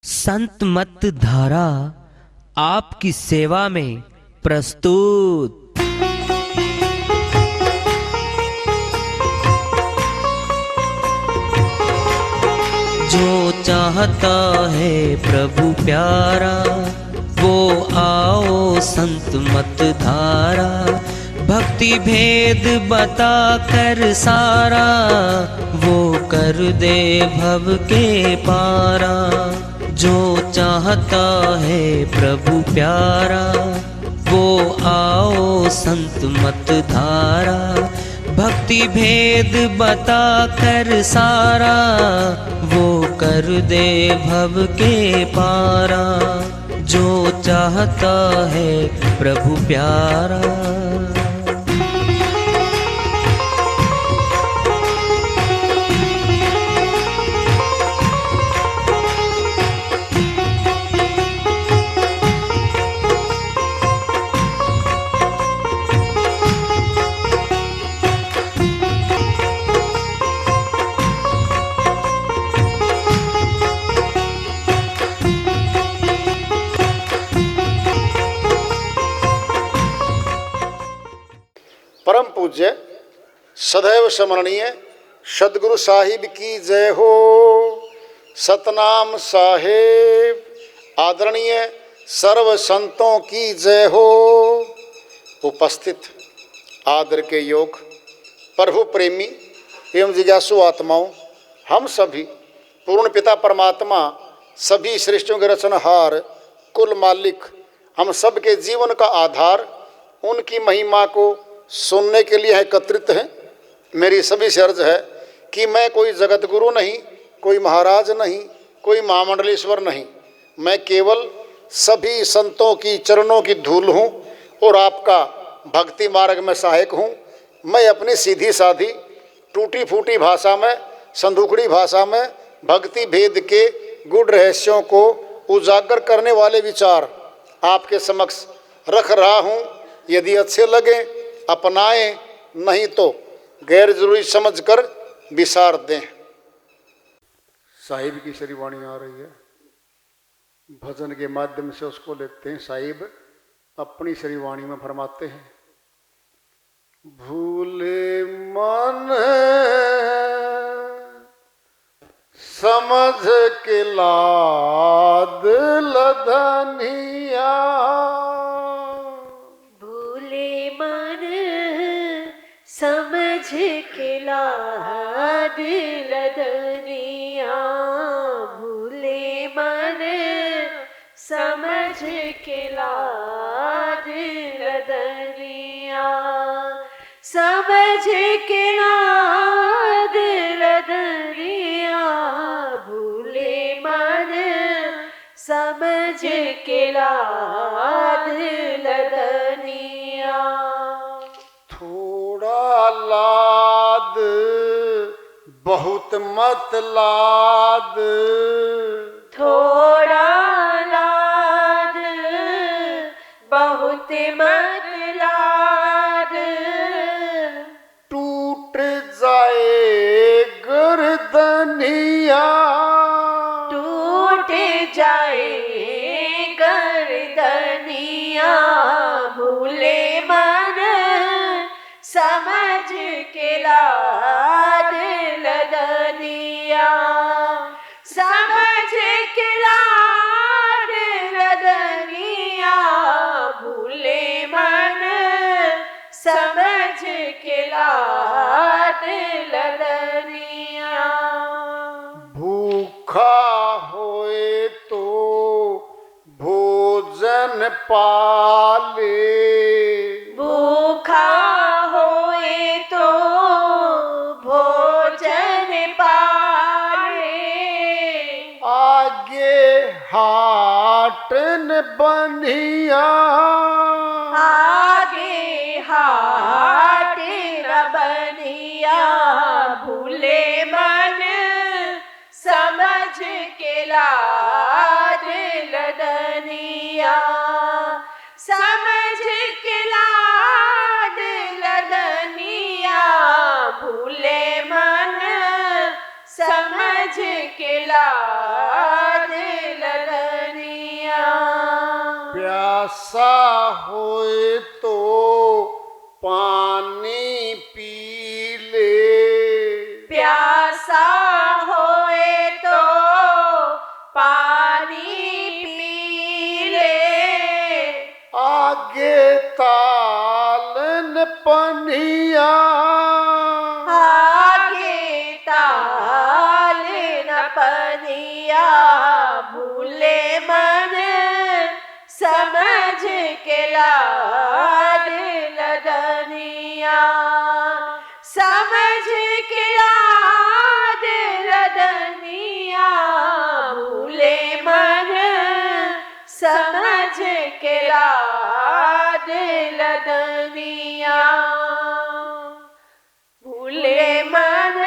संत मत धारा आपकी सेवा में प्रस्तुत। जो चाहता है प्रभु प्यारा वो आओ संत मत धारा। भक्ति भेद बता कर सारा वो कर दे भव के पारा। जो चाहता है प्रभु प्यारा वो आओ संत मत धारा। भक्ति भेद बता कर सारा वो कर दे भव के पारा। जो चाहता है प्रभु प्यारा। परम पूज्य सदैव स्मरणीय सदगुरु साहिब की जय हो। सतनाम साहेब आदरणीय सर्व संतों की जय हो। उपस्थित आदर के योग प्रभु प्रेमी एवं जिज्ञासु आत्माओं, हम सभी पूर्ण पिता परमात्मा सभी सृष्टियों के रचनहार कुल मालिक हम सब के जीवन का आधार उनकी महिमा को सुनने के लिए एकत्रित हैं। मेरी सभी से अर्ज है कि मैं कोई जगत गुरु नहीं, कोई महाराज नहीं, कोई महामंडलेश्वर नहीं। मैं केवल सभी संतों की चरणों की धूल हूँ और आपका भक्ति मार्ग में सहायक हूँ। मैं अपनी सीधी साधी टूटी फूटी भाषा में, संदूकड़ी भाषा में भक्ति भेद के गुड़ रहस्यों को उजागर करने वाले विचार आपके समक्ष रख रहा हूँ। यदि अच्छे लगे अपनाएं, नहीं तो गैर जरूरी समझकर विसार दें। साहिब की श्री वाणी आ रही है, भजन के माध्यम से उसको लेते हैं। साहिब अपनी श्री वाणी में फरमाते हैं, भूले मन समझ के लाद लधनिया। समझ के लाद लदनिया। भूले मन समझ के लाद लदनिया। समझ के लाद लदनिया। भूले मन समझ के लाद लदनिया। लाद बहुत मत लाद। थोड़ा लाद बहुत मत लाद। टूट जाए गर्दनिया। टूट जाए गर्दनिया। भूले मन समझ के लाद लदनिया। समझ के लाद लदनिया। भूले मन समझ के लाद लदनिया। भूखा होए तो भोजन पाले। भूखा होए तो भोजन पाले। आगे हाटन बनिया। आगे हाट न बनिया। भूले मन समझ के लाद लदनिया। समझ के लाद लदनिया। भूले मन समझ के लाद लदनिया। प्यासा होए तो पानी पी ले, प्यासा होए तो पानी पी ले, आगे तालन पनिया, आगे ताल न पनिया, भूले मन समझ के लाड लदनिया, समझ के लाड लदनिया, भूले मन समझ के लाड लदनिया, भूले मन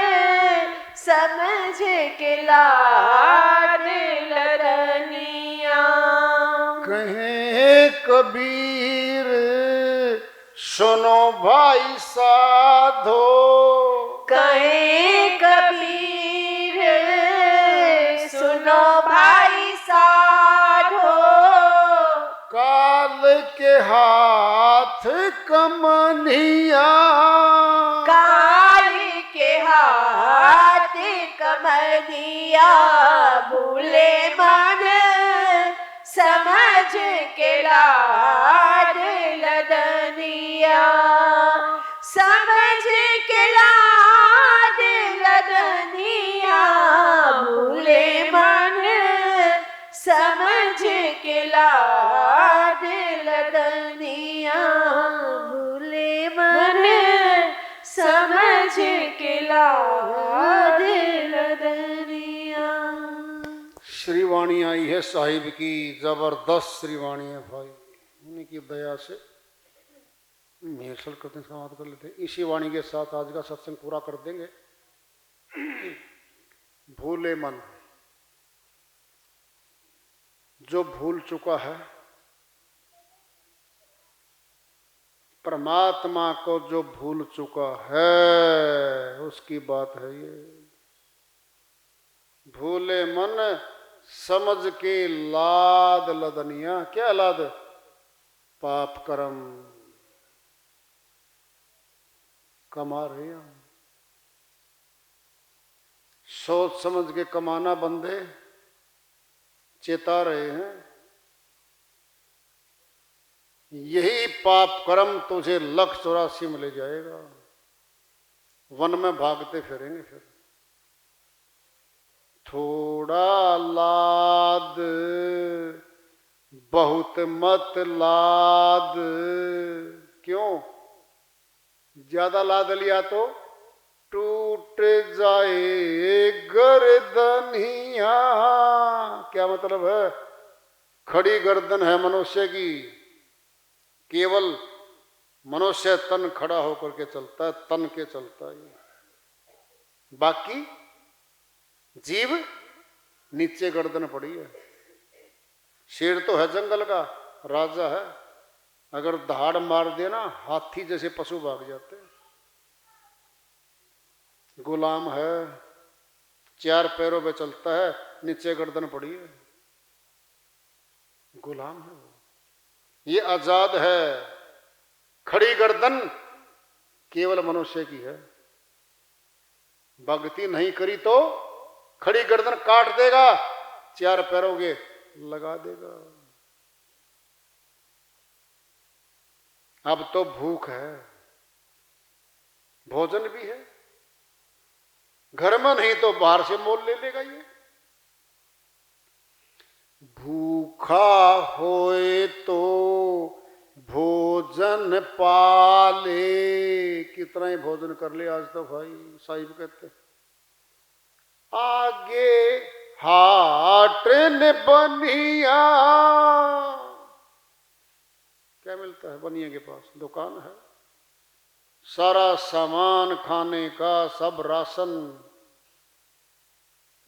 समझ के लाड लदनिया। कहे कबीर सुनो भाई साधो, कहे कबीर सुनो भाई साधो, काल के हाथ कमनिया, काल के हाथ कमनिया, भूले मन समझ के लाड लदनिया, समझ के लाड लदनिया, भूले मन समझ के लाड लदनिया, भूले मन समझ के लाड लदनिया। श्रीवाणी आई है साहिब की, जबरदस्त श्रीवाणी है भाई, उन्हीं की दया से मेहसल करते समाप्त कर लेते। इसी वाणी के साथ आज का सत्संग पूरा कर देंगे। भूले मन, जो भूल चुका है परमात्मा को, जो भूल चुका है उसकी बात है ये। भूले मन समझ के लाद लदनिया, क्या लाद? पाप कर्म कमा रहे हैं, सोच समझ के कमाना बंदे चेता रहे हैं। यही पाप कर्म तुझे 184 में ले जाएगा, वन में भागते फिरेंगे। फिर थोड़ा लाद बहुत मत लाद, क्यों? ज्यादा लाद लिया तो टूट जाए गर्दनिया। क्या मतलब है? खड़ी गर्दन है मनुष्य की, केवल मनुष्य तन खड़ा होकर के चलता है, तन के चलता है, बाकी जीव नीचे गर्दन पड़ी है। शेर तो है जंगल का राजा है, अगर दहाड़ मार देना हाथी जैसे पशु भाग जाते हैं। गुलाम है, 4 पैरों पे चलता है, नीचे गर्दन पड़ी है, गुलाम है वो। ये आजाद है, खड़ी गर्दन केवल मनुष्य की है। भक्ति नहीं करी तो खड़ी गर्दन काट देगा, 4 पैरों के लगा देगा। अब तो भूख है, भोजन भी है, घर में नहीं तो बाहर से मोल ले लेगा ये। भूखा होए तो भोजन पाले, कितना ही भोजन कर ले आज तो भाई। साहिब कहते आगे हाट ने बनिया, क्या मिलता है बनिया के पास? दुकान है, सारा सामान खाने का, सब राशन,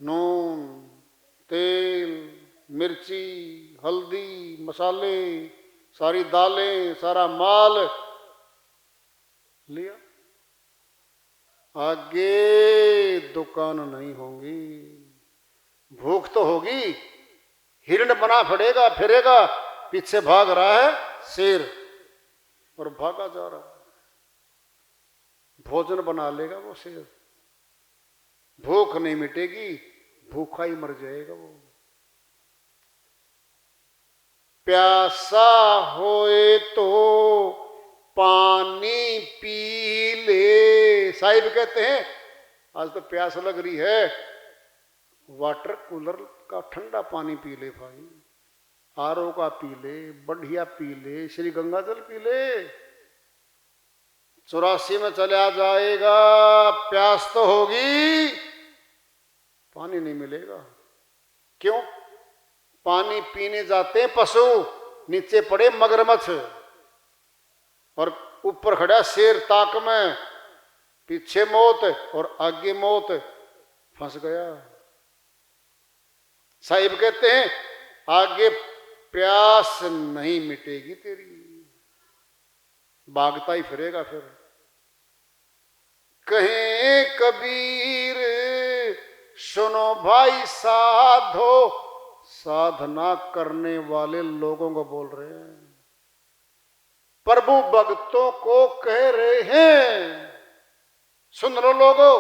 नून, तेल, मिर्ची, हल्दी, मसाले, सारी दालें, सारा माल लिया। आगे दुकान नहीं होंगी, भूख तो होगी, हिरण बना फिरेगा, पीछे भाग रहा है शेर और भागा जा रहा है। भोजन बना लेगा वो शेर, भूख नहीं मिटेगी, भूखा ही मर जाएगा वो। प्यासा होए तो पानी पी ले। साहिब कहते हैं आज तो प्यास लग रही है, वाटर कूलर का ठंडा पानी पी ले भाई, आरओ का पी ले, बढ़िया पी ले, श्री गंगा जल पी ले। 84 में चला जाएगा, प्यास तो होगी, पानी नहीं मिलेगा। क्यों? पानी पीने जाते हैं पशु, नीचे पड़े मगरमच्छ और ऊपर खड़ा शेर ताक में, पीछे मौत और आगे मौत, फंस गया। साहिब कहते हैं आगे प्यास नहीं मिटेगी तेरी, भागता ही फिरेगा फिर। कहे कबीर सुनो भाई साधो, साधना करने वाले लोगों को बोल रहे हैं, प्रभु भक्तों को कह रहे हैं, सुन लो लोगों,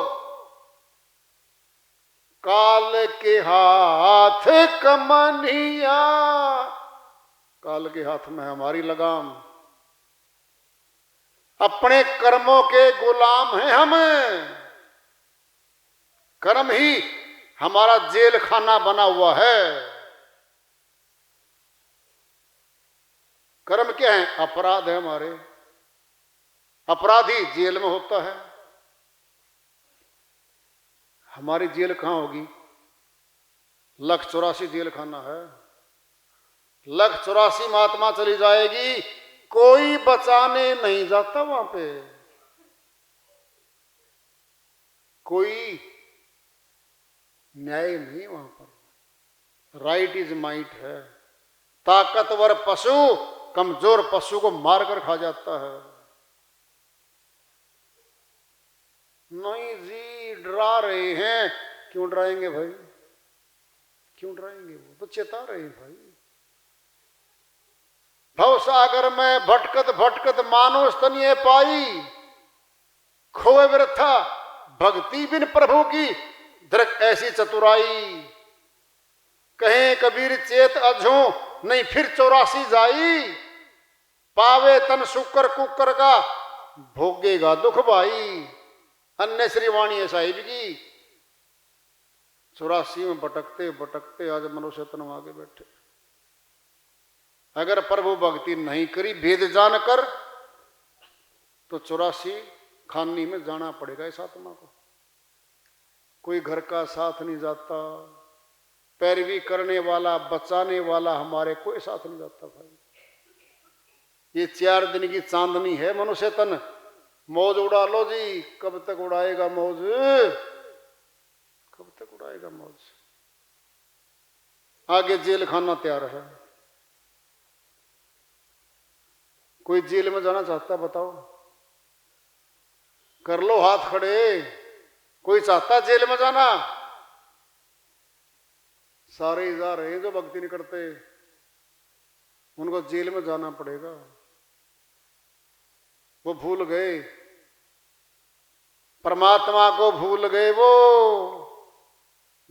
काल के हाथ कमनिया, काल के हाथ में हमारी लगाम, अपने कर्मों के गुलाम हैं हम, कर्म ही हमारा जेल खाना बना हुआ है। कर्म क्या है? अपराध है हमारे, अपराधी जेल में होता है। हमारी जेल कहां होगी? 184 जेल खाना है, 184 महात्मा चली जाएगी, कोई बचाने नहीं जाता वहां पे, कोई न्याय नहीं वहां पर। राइट इज माइट है, ताकतवर पशु कमजोर पशु को मारकर खा जाता है। नहीं जी, डरा रहे हैं। क्यों डराएंगे भाई, क्यों डराएंगे? वो तो चेता रहे हैं भाई। भवसागर में भटकत भटकत मानो स्तनीय पाई, खोए वृथा भक्ति बिन प्रभु की दृक ऐसी चतुराई। कहें कबीर चेत अझो नहीं फिर 84 जाई, पावे तन शुक्र कुकर का भोगेगा दुख भाई। अन्य श्रीवाणी है साहिब की। 84 में भटकते भटकते आज मनुष्य तन आगे बैठे। अगर प्रभु भक्ति नहीं करी भेद जानकर तो 84 खानी में जाना पड़ेगा इस आत्मा को। कोई घर का साथ नहीं जाता, पैरवी करने वाला बचाने वाला हमारे कोई साथ नहीं जाता भाई। ये 4 दिन की चांदनी है मनुष्य तन, मौज उड़ा लो जी। कब तक उड़ाएगा मौज, कब तक उड़ाएगा मौज? आगे जेल खाना तैयार है। कोई जेल में जाना चाहता बताओ? कर लो हाथ खड़े। कोई चाहता जेल में जाना? सारे ही जा रहे हैं जो भक्ति नहीं करते, उनको जेल में जाना पड़ेगा। वो भूल गए परमात्मा को, भूल गए वो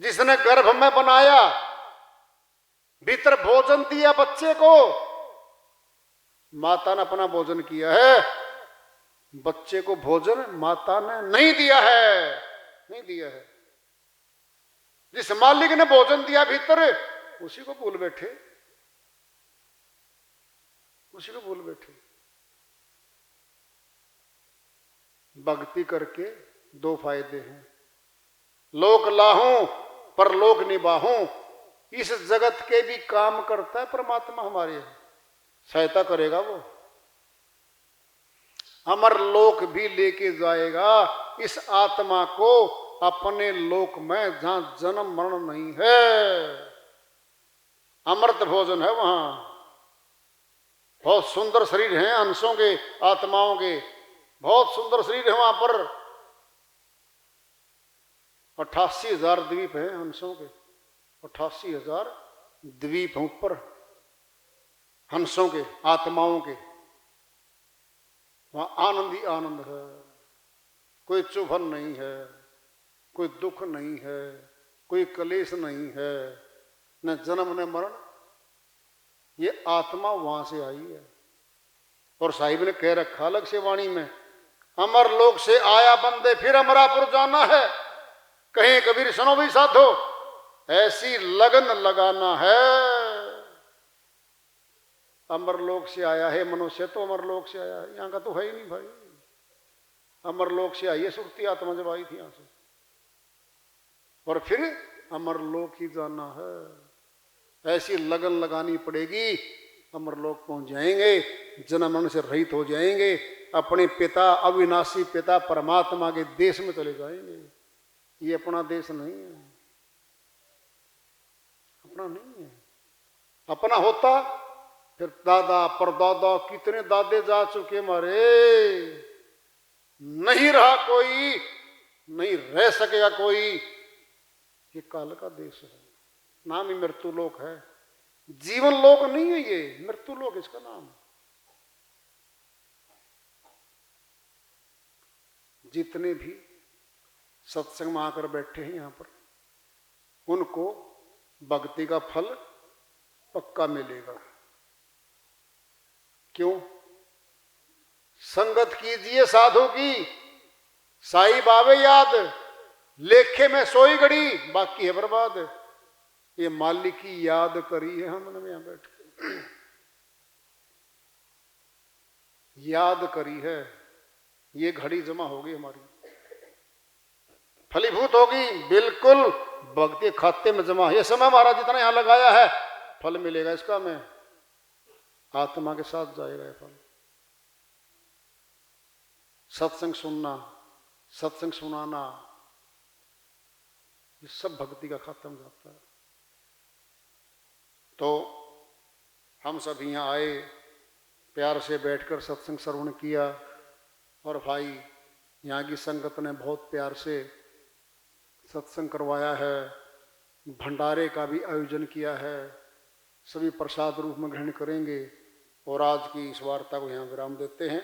जिसने गर्भ में बनाया, भीतर भोजन दिया बच्चे को। माता ने अपना भोजन किया है, बच्चे को भोजन माता ने नहीं दिया है, नहीं दिया है। जिस मालिक ने भोजन दिया भीतर, उसी को भूल बैठे, उसी को भूल बैठे। भक्ति करके 2 फायदे हैं, लोक लाहूं पर लोक निभाऊं। इस जगत के भी काम करता है परमात्मा, हमारे सहायता करेगा वो। अमर लोक भी लेके जाएगा इस आत्मा को अपने लोक में, जहां जन्म मरण नहीं है। अमृत भोजन है वहां। बहुत सुंदर शरीर हैं अंशों के, आत्माओं के, बहुत सुंदर शरीर है वहां पर। 88,000 द्वीप हैं अंशों के, 88,000 द्वीप हैं ऊपर। हंसों के, आत्माओं के, वहां आनंद ही आनंद है। कोई चुभन नहीं है, कोई दुख नहीं है, कोई कलेश नहीं है, न जन्म न मरण। ये आत्मा वहां से आई है। और साहिब ने कह रखा अलग से वाणी में, अमर लोक से आया बंदे फिर अमरापुर जाना है। कहीं कबीर सुनो भी साधो, ऐसी लगन लगाना है। अमरलोक से आया है मनुष्य, तो अमरलोक से आया है, यहां का तो है ही नहीं भाई। अमरलोक से आई है सुरती आत्मा जब आई थी यहां से, और फिर अमरलोक ही जाना है। ऐसी लगन लगानी पड़ेगी, अमरलोक पहुंच जाएंगे, जन्म मरण से रहित हो जाएंगे, अपने पिता अविनाशी पिता परमात्मा के देश में चले जाएंगे। ये अपना देश नहीं है, अपना नहीं है। अपना होता फिर दादा परदादा कितने दादे जा चुके मारे, नहीं रहा कोई, नहीं रह सकेगा कोई। ये काल का देश है, नाम ही मृत्यु लोक है। जीवन लोक नहीं है, ये मृत्यु लोक इसका नाम। जितने भी सत्संग में आकर बैठे हैं यहां पर, उनको भक्ति का फल पक्का मिलेगा। क्यों? संगत कीजिए साधु की, साई बाबे याद, लेखे में सोई घड़ी बाकी है बर्बाद। ये मालिक की याद करी है हमने यहां बैठ के, याद करी है। ये घड़ी जमा होगी हमारी, फलीभूत होगी, बिल्कुल भक्ति खाते में जमा। ये समय महाराज जितना यहां लगाया है फल मिलेगा इसका, में आत्मा के साथ जाएगा ये फल। सत्संग सुनना, सत्संग सुनाना, ये सब भक्ति का खाता में जाता है। तो हम सब यहाँ आए, प्यार से बैठकर सत्संग श्रवण किया, और भाई यहाँ की संगत ने बहुत प्यार से सत्संग करवाया है, भंडारे का भी आयोजन किया है। सभी प्रसाद रूप में ग्रहण करेंगे। और आज की इस वार्ता को यहाँ विराम देते हैं,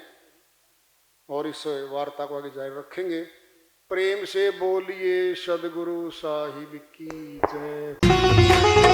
और इस वार्ता को आगे जारी रखेंगे। प्रेम से बोलिए सदगुरु साहिब की जय।